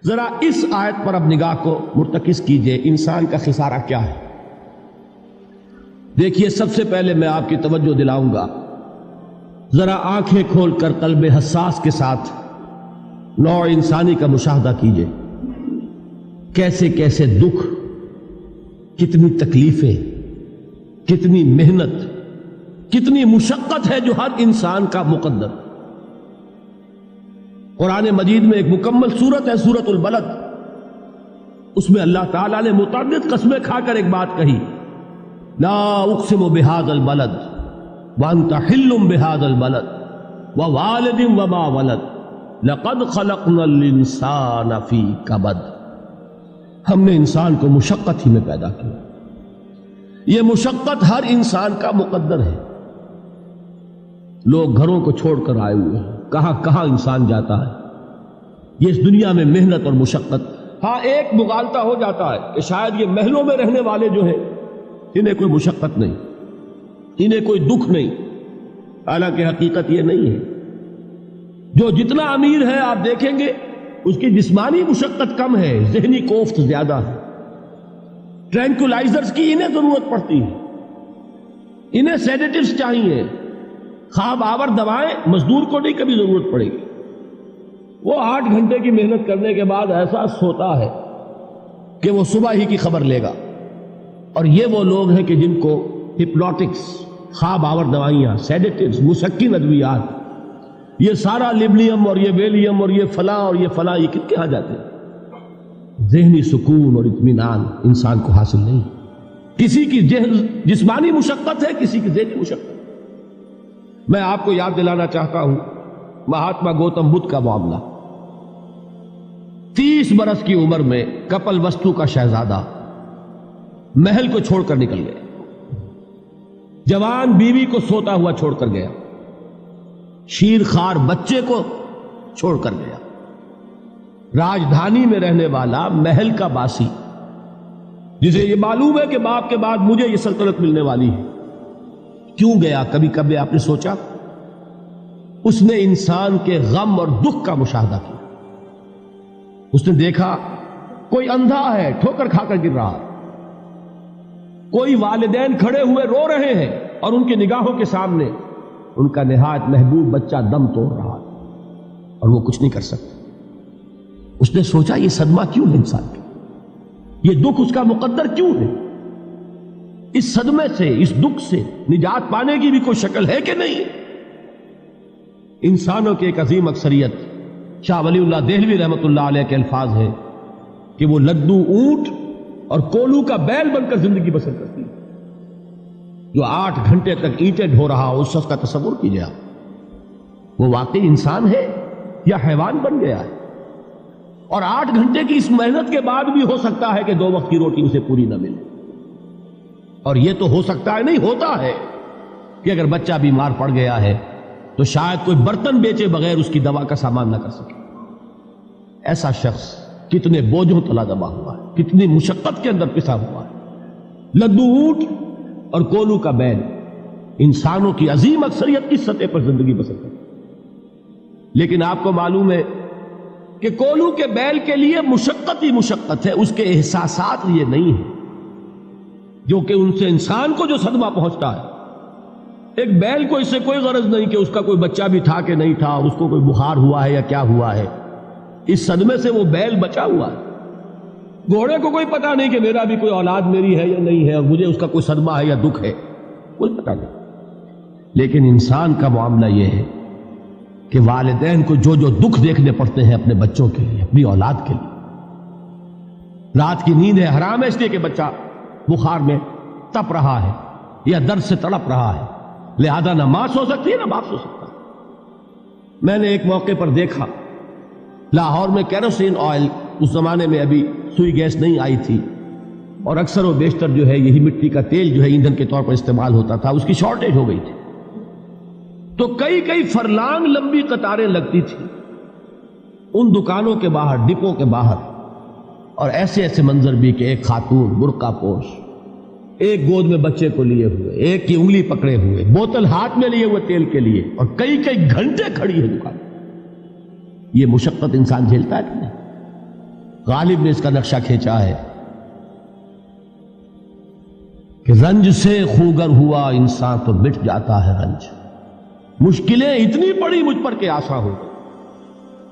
ذرا اس آیت پر اب نگاہ کو مرتکز کیجئے، انسان کا خسارہ کیا ہے؟ دیکھیے، سب سے پہلے میں آپ کی توجہ دلاؤں گا، ذرا آنکھیں کھول کر قلب حساس کے ساتھ نوع انسانی کا مشاہدہ کیجئے، کیسے کیسے دکھ، کتنی تکلیفیں، کتنی محنت، کتنی مشقت ہے جو ہر انسان کا مقدر۔ قرآن مجید میں ایک مکمل سورت ہے، سورت البلد، اس میں اللہ تعالیٰ نے متعدد قسمیں کھا کر ایک بات کہی، لا اقسم بہذا البلد وانت حل بہذا البلد ووالد وما ولد لقد خلقنا الانسان فی کبد۔ ہم نے انسان کو مشقت ہی میں پیدا کیا، یہ مشقت ہر انسان کا مقدر ہے۔ لوگ گھروں کو چھوڑ کر آئے ہوئے ہیں، کہاں کہاں انسان جاتا ہے، یہ اس دنیا میں محنت اور مشقت۔ ہاں، ایک مغالطہ ہو جاتا ہے کہ شاید یہ محلوں میں رہنے والے جو ہیں انہیں کوئی مشقت نہیں، انہیں کوئی دکھ نہیں، حالانکہ حقیقت یہ نہیں ہے۔ جو جتنا امیر ہے آپ دیکھیں گے اس کی جسمانی مشقت کم ہے، ذہنی کوفت زیادہ ہے۔ ٹرینکولائزرز کی انہیں ضرورت پڑتی ہے، انہیں سیڈیٹیوز چاہیے، خواب آور دوائیں مزدور کو نہیں کبھی ضرورت پڑے گی۔ وہ 8 گھنٹے کی محنت کرنے کے بعد احساس ہوتا ہے کہ وہ صبح ہی کی خبر لے گا۔ اور یہ وہ لوگ ہیں کہ جن کو ہپنوٹکس، خواب آور دوائیاں، سیڈیٹیوز، مسکن ادویات، یہ سارا لیبنیم اور یہ ویلیم اور یہ فلاں اور یہ فلاں، یہ کہاں جاتے ہیں؟ ذہنی سکون اور اطمینان انسان کو حاصل نہیں۔ کسی کی جسمانی مشقت ہے، کسی کی ذہنی مشقت۔ میں آپ کو یاد دلانا چاہتا ہوں مہاتما گوتم بدھ کا معاملہ۔ 30 برس کی عمر میں کپل وستو کا شہزادہ محل کو چھوڑ کر نکل گیا، جوان بیوی کو سوتا ہوا چھوڑ کر گیا، شیر خوار بچے کو چھوڑ کر گیا۔ راجدھانی میں رہنے والا محل کا باسی، جسے یہ معلوم ہے کہ باپ کے بعد مجھے یہ سلطنت ملنے والی ہے، کیوں گیا؟ کبھی کبھی آپ نے سوچا؟ اس نے انسان کے غم اور دکھ کا مشاہدہ کیا۔ اس نے دیکھا کوئی اندھا ہے، ٹھوکر کھا کر گر رہا ہے، کوئی والدین کھڑے ہوئے رو رہے ہیں اور ان کی نگاہوں کے سامنے ان کا نہایت محبوب بچہ دم توڑ رہا ہے اور وہ کچھ نہیں کر سکتا۔ اس نے سوچا یہ صدمہ کیوں ہے انسان کا، یہ دکھ اس کا مقدر کیوں ہے؟ اس صدمے سے، اس دکھ سے نجات پانے کی بھی کوئی شکل ہے کہ نہیں؟ انسانوں کی ایک عظیم اکثریت، شاہ ولی اللہ دہلوی رحمۃ اللہ علیہ کے الفاظ ہیں کہ وہ لدو اونٹ اور کولو کا بیل بن کر زندگی بسر کرتی ہے۔ جو 8 گھنٹے تک اینٹیں ڈھو رہا ہو، اس شخص کا تصور کیجیے آپ، وہ واقعی انسان ہے یا حیوان بن گیا ہے؟ اور 8 گھنٹے کی اس محنت کے بعد بھی ہو سکتا ہے کہ 2 وقت کی روٹی اسے پوری نہ ملے۔ اور یہ تو ہو سکتا ہے، نہیں ہوتا ہے، کہ اگر بچہ بیمار پڑ گیا ہے تو شاید کوئی برتن بیچے بغیر اس کی دوا کا سامان نہ کر سکے۔ ایسا شخص کتنے بوجھوں تلا دبا ہوا ہے، کتنی مشقت کے اندر پسا ہوا ہے۔ لدو اونٹ اور کولو کا بیل، انسانوں کی عظیم اکثریت اس سطح پر زندگی بسر کرتی ہے۔ لیکن آپ کو معلوم ہے کہ کولو کے بیل کے لیے مشقت ہی مشقت ہے، اس کے احساسات یہ نہیں ہیں جو کہ ان سے انسان کو جو صدمہ پہنچتا ہے۔ ایک بیل کو اس سے کوئی غرض نہیں کہ اس کا کوئی بچہ بھی تھا کہ نہیں تھا، اس کو کوئی بخار ہوا ہے یا کیا ہوا ہے، اس صدمے سے وہ بیل بچا ہوا ہے۔ گھوڑے کو کوئی پتہ نہیں کہ میرا بھی کوئی اولاد میری ہے یا نہیں ہے، اور مجھے اس کا کوئی صدمہ ہے یا دکھ ہے، کوئی پتہ نہیں۔ لیکن انسان کا معاملہ یہ ہے کہ والدین کو جو جو دکھ دیکھنے پڑتے ہیں اپنے بچوں کے لیے، اپنی اولاد کے لیے۔ رات کی نیند ہے حرام ہے اس لیے کہ بچہ بخار میں تپ رہا ہے یا درد سے تڑپ رہا ہے، لہذا نہ ماں سو سکتی ہے نہ باپ سو سکتا۔ میں نے ایک موقع پر دیکھا، لاہور میں کیروسین آئل، اس زمانے میں ابھی سوئی گیس نہیں آئی تھی، اور اکثر و بیشتر جو ہے یہی مٹی کا تیل جو ہے ایندھن کے طور پر استعمال ہوتا تھا، اس کی شارٹیج ہو گئی تھی۔ تو کئی فرلانگ لمبی قطاریں لگتی تھی ان دکانوں کے باہر، ڈپو کے باہر، اور ایسے منظر بھی کہ ایک خاتون برقع پوش، ایک گود میں بچے کو لیے ہوئے، ایک کی انگلی پکڑے ہوئے، بوتل ہاتھ میں لیے ہوئے تیل کے لیے، اور کئی گھنٹے کھڑی ہے دکان۔ یہ مشقت انسان جھیلتا ہے کہ نہیں؟ غالب نے اس کا نقشہ کھینچا ہے کہ رنج سے خوگر ہوا انسان تو مٹ جاتا ہے رنج. مشکلیں اتنی پڑی مجھ پر کہ آسان ہو گئی.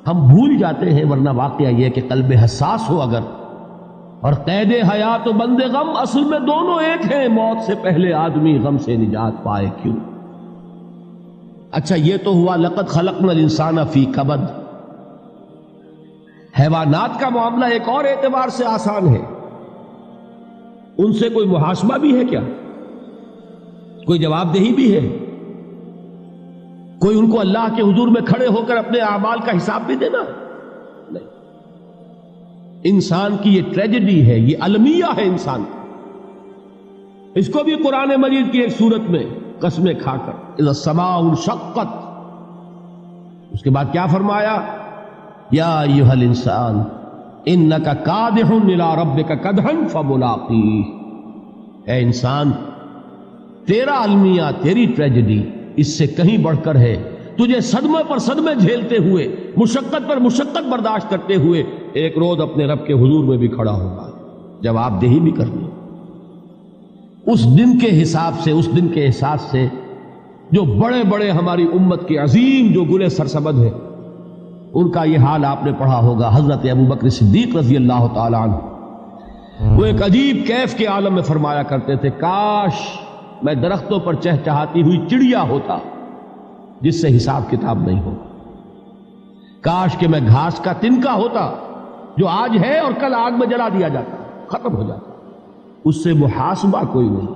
ہم بھول جاتے ہیں، ورنہ واقعہ یہ کہ قلب حساس ہو اگر، اور قید حیات و بند غم اصل میں دونوں ایک ہیں. موت سے پہلے آدمی غم سے نجات پائے کیوں؟ اچھا یہ تو ہوا لقد خلقنا الانسان فی کبد. حیوانات کا معاملہ ایک اور اعتبار سے آسان ہے. ان سے کوئی محاسبہ بھی ہے کیا؟ کوئی جواب دہی بھی ہے؟ کوئی ان کو اللہ کے حضور میں کھڑے ہو کر اپنے اعمال کا حساب بھی دینا؟ نہیں. انسان کی یہ ٹریجڈی ہے، یہ المیہ ہے انسان. اس کو بھی قرآن مجید کی ایک سورت میں قسمیں کھا کر اذا السماء انشقت، اس کے بعد کیا فرمایا؟ یا ایھا الانسان انک کادح الی ربک کدحا فملاقیہ. اے انسان، تیرا المیہ، تیری ٹریجڈی اس سے کہیں بڑھ کر ہے. تجھے صدمے پر صدمے جھیلتے ہوئے، مشقت پر مشقت برداشت کرتے ہوئے ایک روز اپنے رب کے حضور میں بھی کھڑا ہوگا، جواب دہی بھی کرنی. اس دن کے حساب سے، اس دن کے احساس سے جو بڑے بڑے ہماری امت کے عظیم جو گلے سرسبد ہیں، ان کا یہ حال آپ نے پڑھا ہوگا. حضرت ابوبکر صدیق رضی اللہ تعالی عنہ وہ ایک عجیب کیف کے عالم میں فرمایا کرتے تھے، کاش میں درختوں پر چہچہاتی ہوئی چڑیا ہوتا جس سے حساب کتاب نہیں ہوگا. کاش کہ میں گھاس کا تنکا ہوتا جو آج ہے اور کل آگ میں جلا دیا جاتا، ختم ہو جاتا، اس سے محاسبہ کوئی نہیں.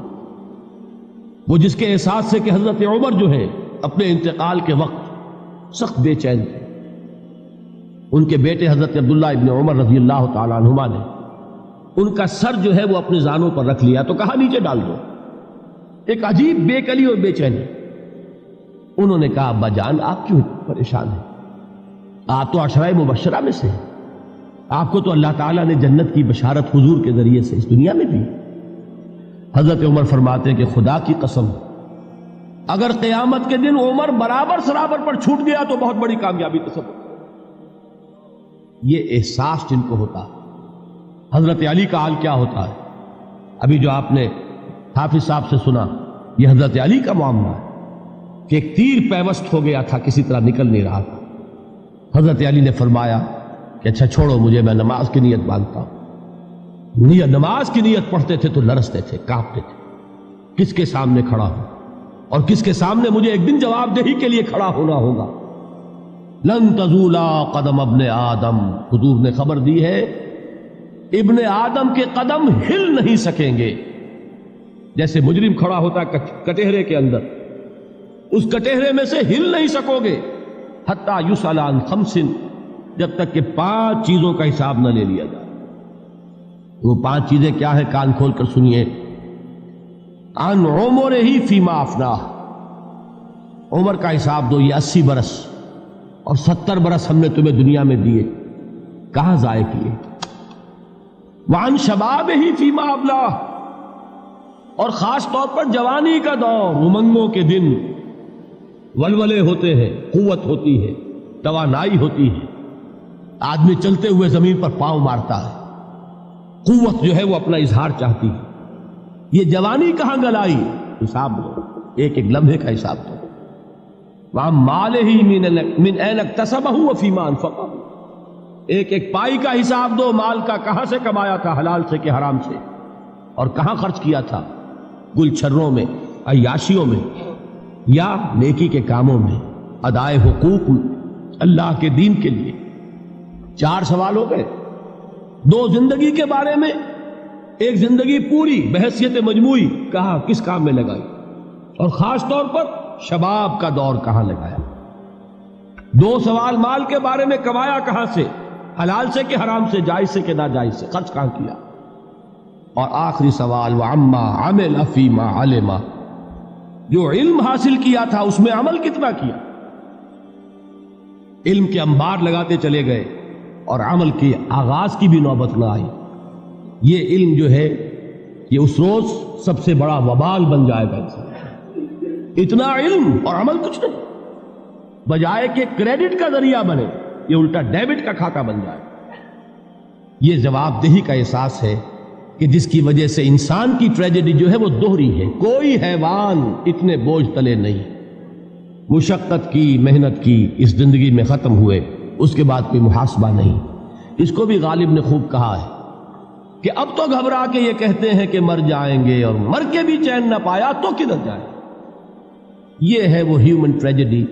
وہ جس کے احساس سے کہ حضرت عمر جو ہے اپنے انتقال کے وقت سخت بے چین تھے. ان کے بیٹے حضرت عبداللہ ابن عمر رضی اللہ تعالیٰ عنہما نے ان کا سر جو ہے وہ اپنے زانوں پر رکھ لیا تو کہا نیچے ڈال دو. ایک عجیب بے کلی اور بے چینی. انہوں نے کہا ابا جان آپ کیوں پریشان ہیں؟ آپ تو عشرہ مبشرہ میں سے، آپ کو تو اللہ تعالیٰ نے جنت کی بشارت حضور کے ذریعے سے اس دنیا میں دی. حضرت عمر فرماتے ہیں کہ خدا کی قسم اگر قیامت کے دن عمر برابر سرابر پر چھوٹ گیا تو بہت بڑی کامیابی تصور. یہ احساس جن کو ہوتا، حضرت علی کا حال کیا ہوتا ہے؟ ابھی جو آپ نے حافظ صاحب سے سنا، یہ حضرت علی کا معاملہ ہے کہ ایک تیر پیوست ہو گیا تھا، کسی طرح نکل نہیں رہا تھا. حضرت علی نے فرمایا کہ اچھا چھوڑو مجھے، میں نماز کی نیت باندھتا ہوں. نماز کی نیت پڑھتے تھے تو لرزتے تھے، کانپتے تھے. کس کے سامنے کھڑا ہوں اور کس کے سامنے مجھے ایک دن جواب دہی کے لیے کھڑا ہونا ہوگا. لن تزولا قدم ابن آدم، حضور نے خبر دی ہے ابن آدم کے قدم ہل نہیں سکیں گے. جیسے مجرم کھڑا ہوتا ہے کٹہرے کے اندر، اس کٹہرے میں سے ہل نہیں سکو گے حتی یسأل عن خمس، جب تک کہ 5 چیزوں کا حساب نہ لے لیا جائے. وہ 5 چیزیں کیا ہے؟ کان کھول کر سنیے. عن عمرہ فیما افناہ، عمر کا حساب دو. یہ 80 برس اور 70 برس ہم نے تمہیں دنیا میں دیے، کہاں ضائع کیے؟ وعن شبابہ فیما ابلاہ، اور خاص طور پر جوانی کا دور، امنگوں کے دن، ولولے ہوتے ہیں، قوت ہوتی ہے، توانائی ہوتی ہے، آدمی چلتے ہوئے زمین پر پاؤں مارتا ہے، قوت جو ہے وہ اپنا اظہار چاہتی ہے. یہ جوانی کہاں گلائی؟ حساب دو، ایک ایک لمحے کا حساب دو. وَعَن مَالِهِ مِنْ أَيْنَ اكْتَسَبَهُ وَفِيمَا أَنْفَقَهُ، ایک ایک پائی کا حساب دو. مال کا کہاں سے کمایا تھا، حلال سے کہ حرام سے، اور کہاں خرچ کیا تھا، گل چھروں میں، عیاشیوں میں، یا نیکی کے کاموں میں، ادائے حقوق اللہ کے دین کے لیے. 4 سوال ہو گئے. 2 زندگی کے بارے میں، ایک زندگی پوری بحیثیت مجموعی کہاں کس کام میں لگائی، اور خاص طور پر شباب کا دور کہاں لگایا. 2 سوال مال کے بارے میں، کمایا کہاں سے، حلال سے کہ حرام سے، جائز سے کہ ناجائز سے، خرچ کہاں کیا. اور آخری سوال وعما عمل فیما علم، جو علم حاصل کیا تھا اس میں عمل کتنا کیا. علم کے انبار لگاتے چلے گئے اور عمل کے آغاز کی بھی نوبت نہ آئی. یہ علم جو ہے یہ اس روز سب سے بڑا وبال بن جائے گا. اتنا علم اور عمل کچھ نہیں، بجائے کہ کریڈٹ کا ذریعہ بنے یہ الٹا ڈیبٹ کا کھاتہ بن جائے. یہ جواب دہی کا احساس ہے کہ جس کی وجہ سے انسان کی ٹریجڈی جو ہے وہ دوہری ہے. کوئی حیوان اتنے بوجھ تلے نہیں. مشقت کی، محنت کی، اس زندگی میں ختم ہوئے، اس کے بعد کوئی محاسبہ نہیں. اس کو بھی غالب نے خوب کہا ہے کہ اب تو گھبرا کے یہ کہتے ہیں کہ مر جائیں گے، اور مر کے بھی چین نہ پایا تو کدھر جائیں. یہ ہے وہ ہیومن ٹریجڈی